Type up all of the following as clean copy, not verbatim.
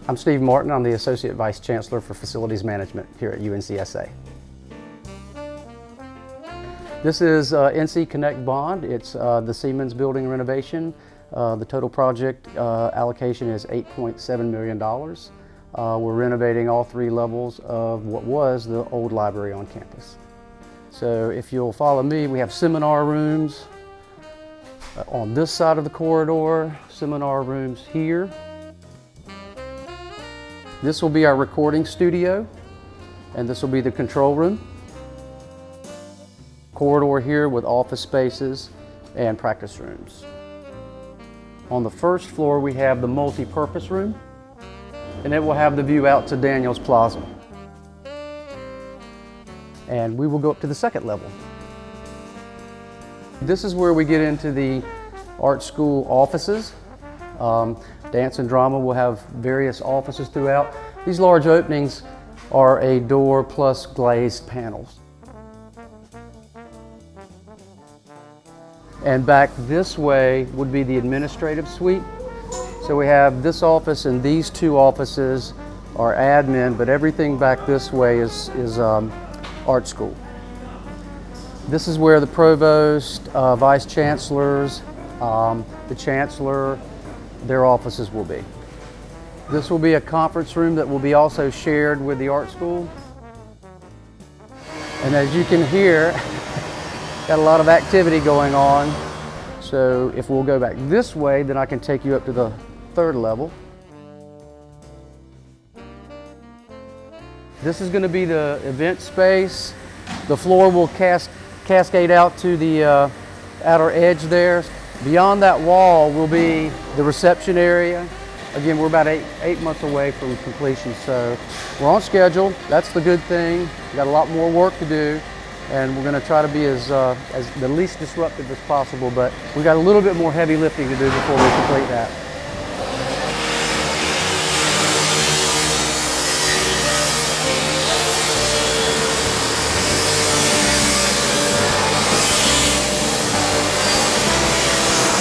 I'm Steve Martin. I'm the Associate Vice Chancellor for Facilities Management here at UNCSA. This is NC Connect Bond. It's the Semans building renovation. The total project allocation is $8.7 million. We're renovating all 3 levels of what was the old library on campus. So if you'll follow me, we have seminar rooms on this side of the corridor, seminar rooms here. This will be our recording studio, and this will be the control room. Corridor here with office spaces and practice rooms. On the first floor we have the multi-purpose room, and it will have the view out to Daniels Plaza. And we will go up to the second level. This is where we get into the art school offices. Dance and drama will have various offices throughout. These large openings are a door plus glazed panels. And back this way would be the administrative suite. So we have this office and these 2 offices are admin, but everything back this way is art school. This is where the provost, vice chancellors, the chancellor, their offices will be. This will be a conference room that will be also shared with the art school. And as you can hear, got a lot of activity going on. So if we'll go back this way, then I can take you up to the 3rd level. This is going to be the event space. The floor will cascade out to the outer edge there. Beyond that wall will be the reception area. Again, we're about eight months away from completion, so we're on schedule. That's the good thing. We've got a lot more work to do, and we're going to try to be as the least disruptive as possible, but we've got a little bit more heavy lifting to do before we complete that.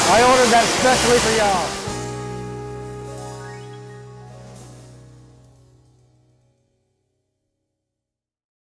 I ordered that especially for y'all.